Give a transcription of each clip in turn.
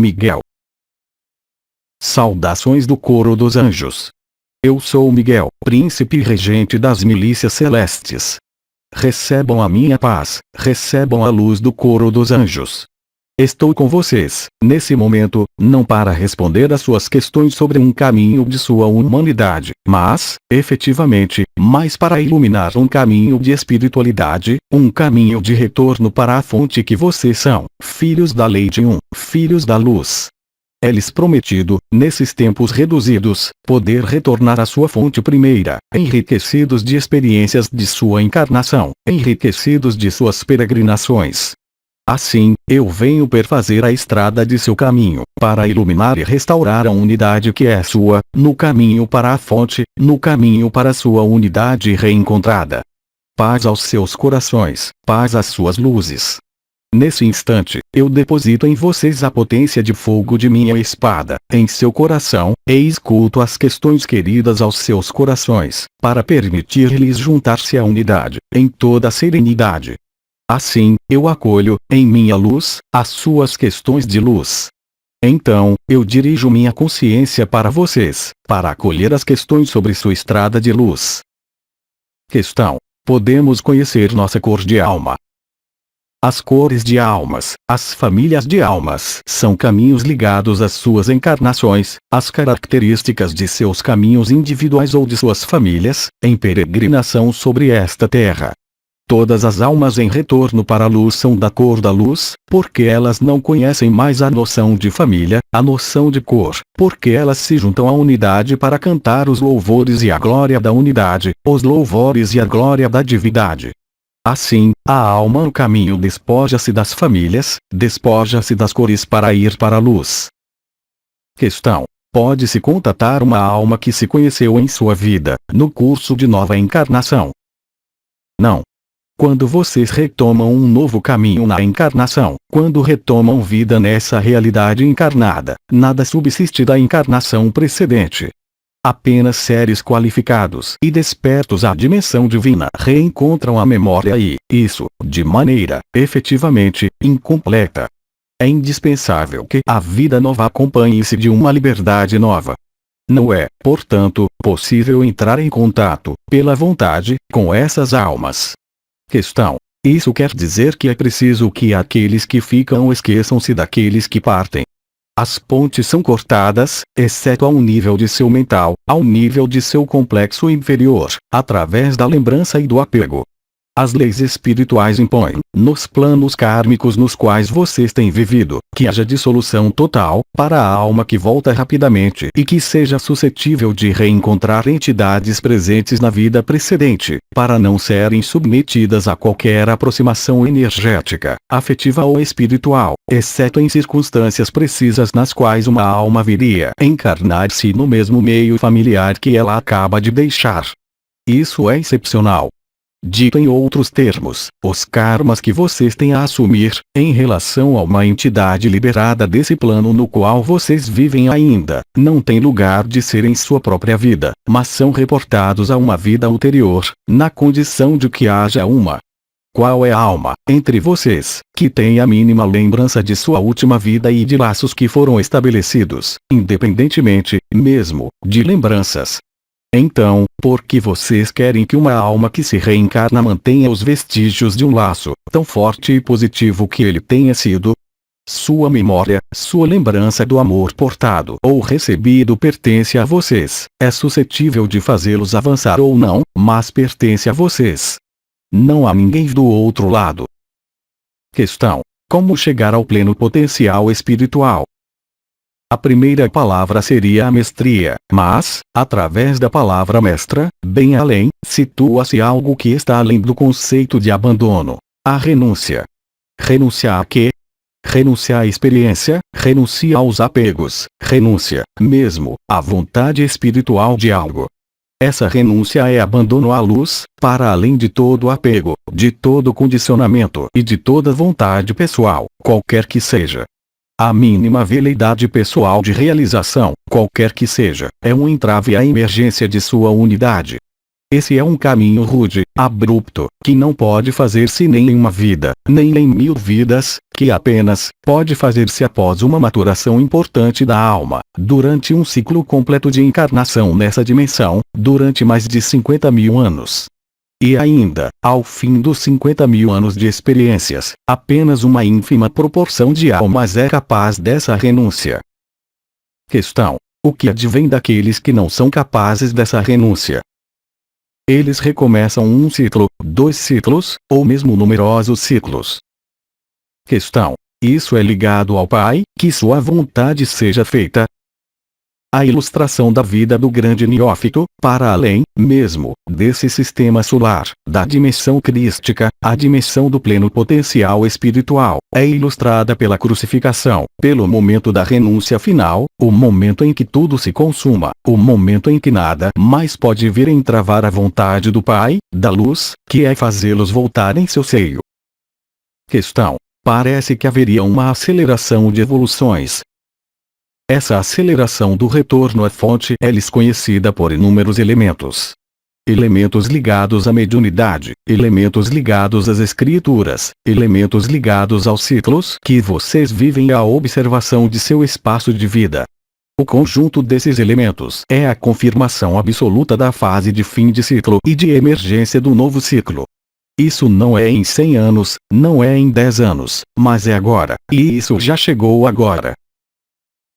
Miguel. Saudações do coro dos anjos. Eu sou Miguel, príncipe e regente das milícias celestes. Recebam a minha paz, recebam a luz do coro dos anjos. Estou com vocês, nesse momento, não para responder às suas questões sobre um caminho de sua humanidade, mas, efetivamente, mais para iluminar um caminho de espiritualidade, um caminho de retorno para a fonte que vocês são, filhos da lei de filhos da luz. É-lhes prometido, nesses tempos reduzidos, poder retornar à sua fonte primeira, enriquecidos de experiências de sua encarnação, enriquecidos de suas peregrinações. Assim, eu venho perfazer a estrada de seu caminho, para iluminar e restaurar a unidade que é sua, no caminho para a fonte, no caminho para sua unidade reencontrada. Paz aos seus corações, paz às suas luzes. Nesse instante, eu deposito em vocês a potência de fogo de minha espada, em seu coração, e escuto as questões queridas aos seus corações, para permitir-lhes juntar-se à unidade, em toda a serenidade. Assim, eu acolho, em minha luz, as suas questões de luz. Então, eu dirijo minha consciência para vocês, para acolher as questões sobre sua estrada de luz. Questão: podemos conhecer nossa cor de alma? As cores de almas, as famílias de almas, são caminhos ligados às suas encarnações, às características de seus caminhos individuais ou de suas famílias, em peregrinação sobre esta terra. Todas as almas em retorno para a luz são da cor da luz, porque elas não conhecem mais a noção de família, a noção de cor, porque elas se juntam à unidade para cantar os louvores e a glória da unidade, os louvores e a glória da divindade. Assim, a alma no caminho despoja-se das famílias, despoja-se das cores para ir para a luz. Questão: pode-se contatar uma alma que se conheceu em sua vida, no curso de nova encarnação? Não. Quando vocês retomam um novo caminho na encarnação, quando retomam vida nessa realidade encarnada, nada subsiste da encarnação precedente. Apenas seres qualificados e despertos à dimensão divina reencontram a memória e, isso, de maneira, efetivamente, incompleta. É indispensável que a vida nova acompanhe-se de uma liberdade nova. Não é, portanto, possível entrar em contato, pela vontade, com essas almas. Questão: isso quer dizer que é preciso que aqueles que ficam esqueçam-se daqueles que partem? As pontes são cortadas, exceto ao nível de seu mental, ao nível de seu complexo inferior, através da lembrança e do apego. As leis espirituais impõem, nos planos kármicos nos quais vocês têm vivido, que haja dissolução total, para a alma que volta rapidamente e que seja suscetível de reencontrar entidades presentes na vida precedente, para não serem submetidas a qualquer aproximação energética, afetiva ou espiritual, exceto em circunstâncias precisas nas quais uma alma viria encarnar-se no mesmo meio familiar que ela acaba de deixar. Isso é excepcional. Dito em outros termos, os karmas que vocês têm a assumir, em relação a uma entidade liberada desse plano no qual vocês vivem ainda, não têm lugar de ser em sua própria vida, mas são reportados a uma vida ulterior, na condição de que haja uma. Qual é a alma, entre vocês, que tem a mínima lembrança de sua última vida e de laços que foram estabelecidos, independentemente, mesmo, de lembranças? Então, por que vocês querem que uma alma que se reencarna mantenha os vestígios de um laço, tão forte e positivo que ele tenha sido? Sua memória, sua lembrança do amor portado ou recebido pertence a vocês, é suscetível de fazê-los avançar ou não, mas pertence a vocês. Não há ninguém do outro lado. Questão: como chegar ao pleno potencial espiritual? A primeira palavra seria a mestria, mas, através da palavra mestra, bem além, situa-se algo que está além do conceito de abandono: a renúncia. Renunciar a quê? Renunciar à experiência, renuncia aos apegos, renúncia, mesmo, à vontade espiritual de algo. Essa renúncia é abandono à luz, para além de todo apego, de todo condicionamento e de toda vontade pessoal, qualquer que seja. A mínima veleidade pessoal de realização, qualquer que seja, é um entrave à emergência de sua unidade. Esse é um caminho rude, abrupto, que não pode fazer-se nem em uma vida, nem em 1000 vidas, que apenas pode fazer-se após uma maturação importante da alma, durante um ciclo completo de encarnação nessa dimensão, durante mais de 50.000 anos. E ainda, ao fim dos 50.000 anos de experiências, apenas uma ínfima proporção de almas é capaz dessa renúncia. Questão: o que advém daqueles que não são capazes dessa renúncia? Eles recomeçam um ciclo, 2 ciclos, ou mesmo numerosos ciclos. Questão: isso é ligado ao Pai, que sua vontade seja feita? A ilustração da vida do grande neófito, para além, mesmo, desse sistema solar, da dimensão crística, a dimensão do pleno potencial espiritual, é ilustrada pela crucificação, pelo momento da renúncia final, o momento em que tudo se consuma, o momento em que nada mais pode vir entravar a vontade do Pai, da luz, que é fazê-los voltar em seu seio. Questão: parece que haveria uma aceleração de evoluções. Essa aceleração do retorno à fonte é-lhes conhecida por inúmeros elementos. Elementos ligados à mediunidade, elementos ligados às escrituras, elementos ligados aos ciclos que vocês vivem e à observação de seu espaço de vida. O conjunto desses elementos é a confirmação absoluta da fase de fim de ciclo e de emergência do novo ciclo. Isso não é em 100 anos, não é em 10 anos, mas é agora, e isso já chegou agora.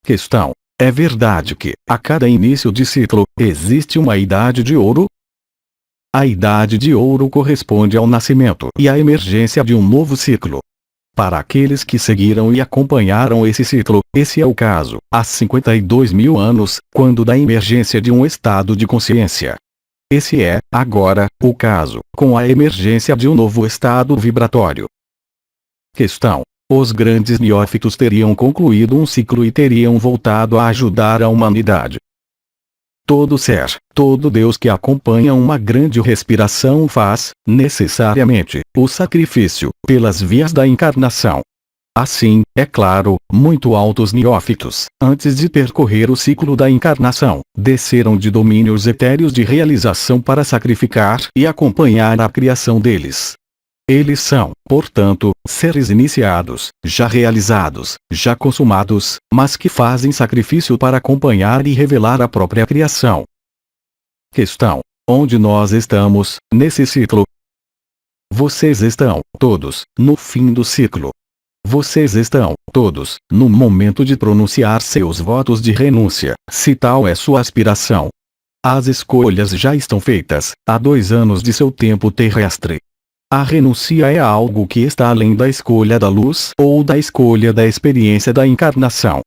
Questão: é verdade que, a cada início de ciclo, existe uma idade de ouro? A idade de ouro corresponde ao nascimento e à emergência de um novo ciclo. Para aqueles que seguiram e acompanharam esse ciclo, esse é o caso, há 52.000 anos, quando da emergência de um estado de consciência. Esse é, agora, o caso, com a emergência de um novo estado vibratório. Questão: os grandes neófitos teriam concluído um ciclo e teriam voltado a ajudar a humanidade. Todo ser, todo Deus que acompanha uma grande respiração faz, necessariamente, o sacrifício, pelas vias da encarnação. Assim, é claro, muito altos neófitos, antes de percorrer o ciclo da encarnação, desceram de domínios etéreos de realização para sacrificar e acompanhar a criação deles. Eles são, portanto, seres iniciados, já realizados, já consumados, mas que fazem sacrifício para acompanhar e revelar a própria criação. Questão: onde nós estamos, nesse ciclo? Vocês estão, todos, no fim do ciclo. Vocês estão, todos, no momento de pronunciar seus votos de renúncia, se tal é sua aspiração. As escolhas já estão feitas, há 2 anos de seu tempo terrestre. A renúncia é algo que está além da escolha da luz ou da escolha da experiência da encarnação.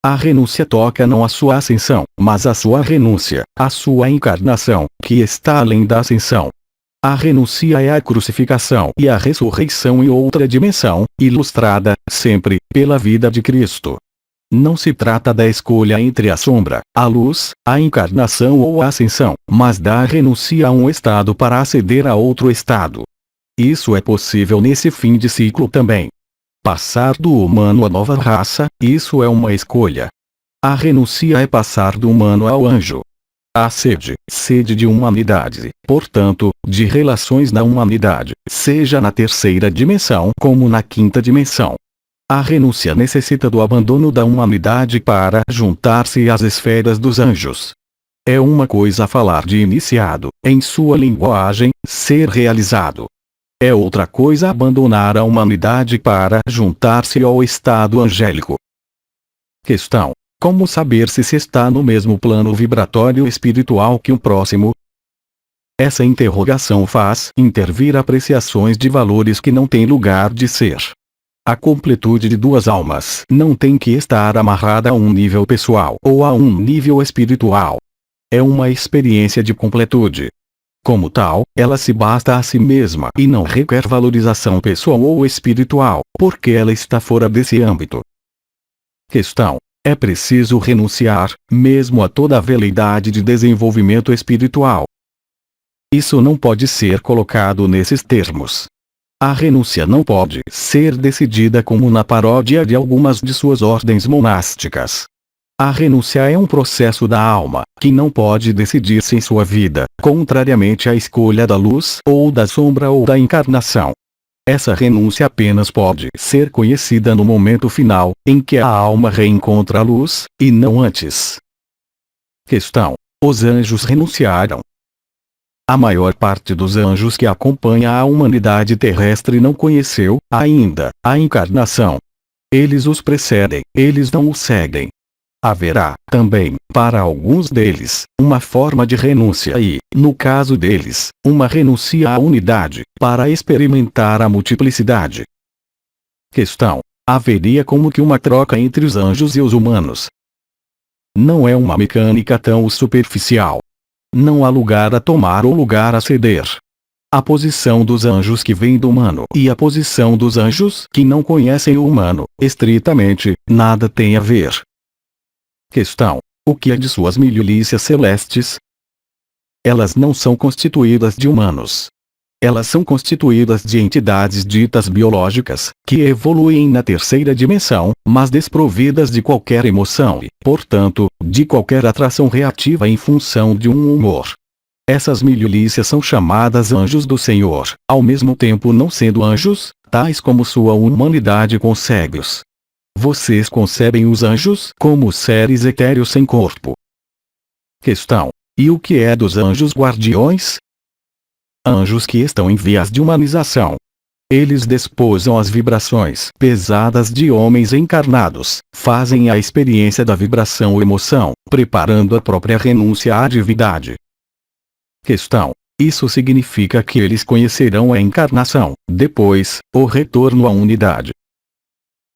A renúncia toca não a sua ascensão, mas a sua renúncia, a sua encarnação, que está além da ascensão. A renúncia é a crucificação e a ressurreição em outra dimensão, ilustrada, sempre, pela vida de Cristo. Não se trata da escolha entre a sombra, a luz, a encarnação ou a ascensão, mas da renúncia a um estado para aceder a outro estado. Isso é possível nesse fim de ciclo também. Passar do humano à nova raça, isso é uma escolha. A renúncia é passar do humano ao anjo. A sede de humanidade, portanto, de relações na humanidade, seja na terceira dimensão como na quinta dimensão. A renúncia necessita do abandono da humanidade para juntar-se às esferas dos anjos. É uma coisa falar de iniciado, em sua linguagem, ser realizado. É outra coisa abandonar a humanidade para juntar-se ao estado angélico. Questão: como saber se está no mesmo plano vibratório espiritual que o próximo? Essa interrogação faz intervir apreciações de valores que não têm lugar de ser. A completude de 2 almas não tem que estar amarrada a um nível pessoal ou a um nível espiritual. É uma experiência de completude. Como tal, ela se basta a si mesma e não requer valorização pessoal ou espiritual, porque ela está fora desse âmbito. Questão: é preciso renunciar, mesmo a toda a veleidade de desenvolvimento espiritual? Isso não pode ser colocado nesses termos. A renúncia não pode ser decidida como na paródia de algumas de suas ordens monásticas. A renúncia é um processo da alma, que não pode decidir-se em sua vida, contrariamente à escolha da luz ou da sombra ou da encarnação. Essa renúncia apenas pode ser conhecida no momento final, em que a alma reencontra a luz, e não antes. Questão: os anjos renunciaram. A maior parte dos anjos que acompanha a humanidade terrestre não conheceu, ainda, a encarnação. Eles os precedem, eles não os seguem. Haverá, também, para alguns deles, uma forma de renúncia e, no caso deles, uma renúncia à unidade, para experimentar a multiplicidade. Questão: haveria como que uma troca entre os anjos e os humanos? Não é uma mecânica tão superficial. Não há lugar a tomar ou lugar a ceder. A posição dos anjos que vem do humano e a posição dos anjos que não conhecem o humano, estritamente, nada tem a ver. Questão: o que é de suas milícias celestes? Elas não são constituídas de humanos. Elas são constituídas de entidades ditas biológicas, que evoluem na terceira dimensão, mas desprovidas de qualquer emoção e, portanto, de qualquer atração reativa em função de um humor. Essas milícias são chamadas anjos do Senhor, ao mesmo tempo não sendo anjos, tais como sua humanidade concebe-os. Vocês concebem os anjos como seres etéreos sem corpo. Questão: e o que é dos anjos guardiões? Anjos que estão em vias de humanização. Eles desposam as vibrações pesadas de homens encarnados, fazem a experiência da vibração ou emoção, preparando a própria renúncia à divindade. Questão: isso significa que eles conhecerão a encarnação, depois, o retorno à unidade?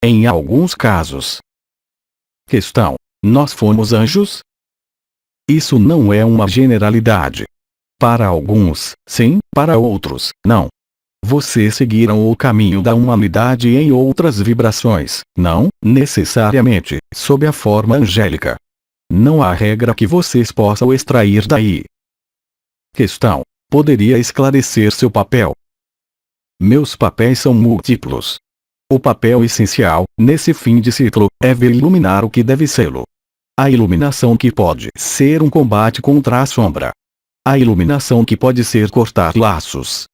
Em alguns casos. Questão: nós fomos anjos? Isso não é uma generalidade. Para alguns, sim, para outros, não. Vocês seguiram o caminho da humanidade em outras vibrações, não, necessariamente, sob a forma angélica. Não há regra que vocês possam extrair daí. Questão: poderia esclarecer seu papel? Meus papéis são múltiplos. O papel essencial, nesse fim de ciclo, é ver iluminar o que deve sê-lo. A iluminação que pode ser um combate contra a sombra. A iluminação que pode ser cortar laços.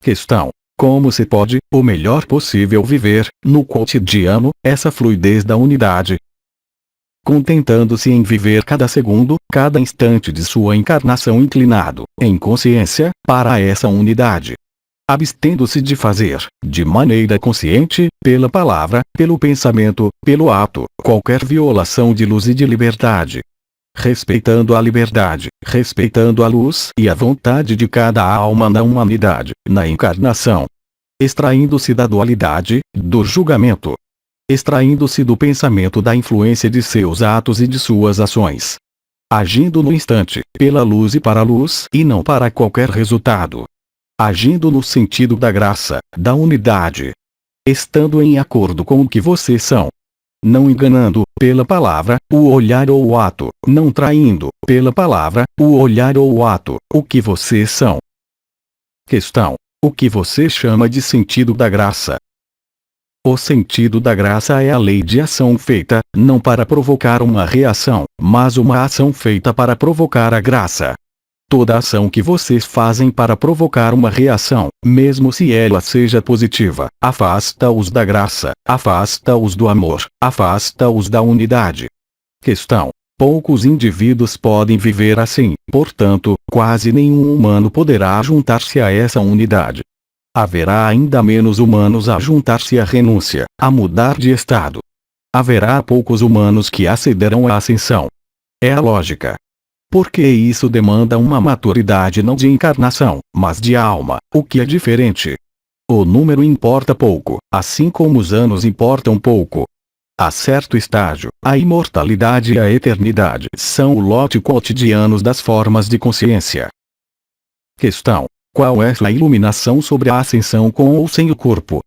Questão: como se pode, o melhor possível viver, no cotidiano, essa fluidez da unidade? Contentando-se em viver cada segundo, cada instante de sua encarnação inclinado, em consciência, para essa unidade. Abstendo-se de fazer, de maneira consciente, pela palavra, pelo pensamento, pelo ato, qualquer violação de luz e de liberdade. Respeitando a liberdade, respeitando a luz e a vontade de cada alma na humanidade, na encarnação. Extraindo-se da dualidade, do julgamento. Extraindo-se do pensamento da influência de seus atos e de suas ações. Agindo no instante, pela luz e para a luz e não para qualquer resultado. Agindo no sentido da graça, da unidade. Estando em acordo com o que vocês são. Não enganando, pela palavra, o olhar ou o ato, não traindo, pela palavra, o olhar ou o ato, o que vocês são. Questão: o que você chama de sentido da graça? O sentido da graça é a lei de ação feita, não para provocar uma reação, mas uma ação feita para provocar a graça. Toda ação que vocês fazem para provocar uma reação, mesmo se ela seja positiva, afasta-os da graça, afasta-os do amor, afasta-os da unidade. Questão: poucos indivíduos podem viver assim, portanto, quase nenhum humano poderá juntar-se a essa unidade. Haverá ainda menos humanos a juntar-se à renúncia, a mudar de estado. Haverá poucos humanos que acederão à ascensão. É a lógica. Porque isso demanda uma maturidade não de encarnação, mas de alma, o que é diferente. O número importa pouco, assim como os anos importam pouco. A certo estágio, a imortalidade e a eternidade são o lote cotidianos das formas de consciência. Questão: qual é a iluminação sobre a ascensão com ou sem o corpo?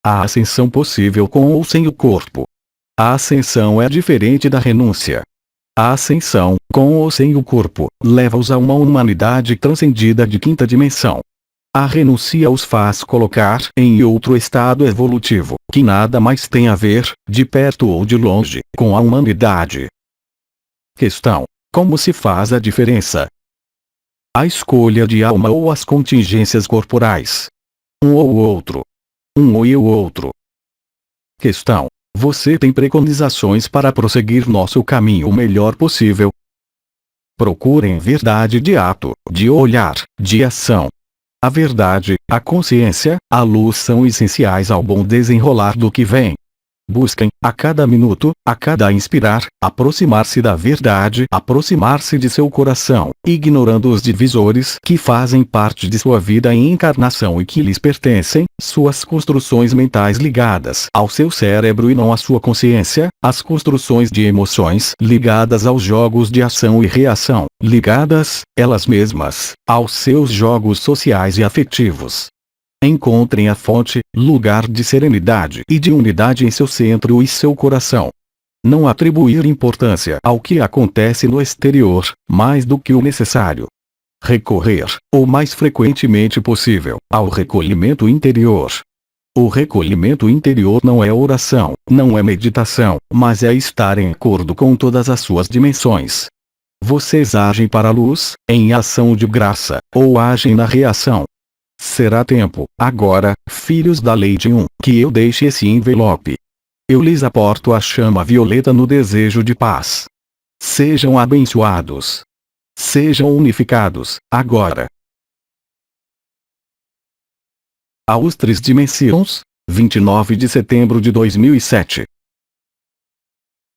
A ascensão possível com ou sem o corpo. A ascensão é diferente da renúncia. A ascensão, com ou sem o corpo, leva-os a uma humanidade transcendida de quinta dimensão. A renúncia os faz colocar em outro estado evolutivo, que nada mais tem a ver, de perto ou de longe, com a humanidade. Questão: como se faz a diferença? A escolha de alma ou as contingências corporais? Um ou outro. Um ou o outro. Questão: você tem preconizações para prosseguir nosso caminho o melhor possível? Procurem verdade de ato, de olhar, de ação. A verdade, a consciência, a luz são essenciais ao bom desenrolar do que vem. Busquem, a cada minuto, a cada inspirar, aproximar-se da verdade, aproximar-se de seu coração, ignorando os divisores que fazem parte de sua vida em encarnação e que lhes pertencem, suas construções mentais ligadas ao seu cérebro e não à sua consciência, as construções de emoções ligadas aos jogos de ação e reação, ligadas, elas mesmas, aos seus jogos sociais e afetivos. Encontrem a fonte, lugar de serenidade e de unidade em seu centro e seu coração. Não atribuir importância ao que acontece no exterior, mais do que o necessário. Recorrer, o mais frequentemente possível, ao recolhimento interior. O recolhimento interior não é oração, não é meditação, mas é estar em acordo com todas as suas dimensões. Vocês agem para a luz, em ação de graça, ou agem na reação? Será tempo, agora, filhos da lei de que eu deixe esse envelope. Eu lhes aporto a chama violeta no desejo de paz. Sejam abençoados. Sejam unificados, agora. Aos 3 dimensões, 29 de setembro de 2007.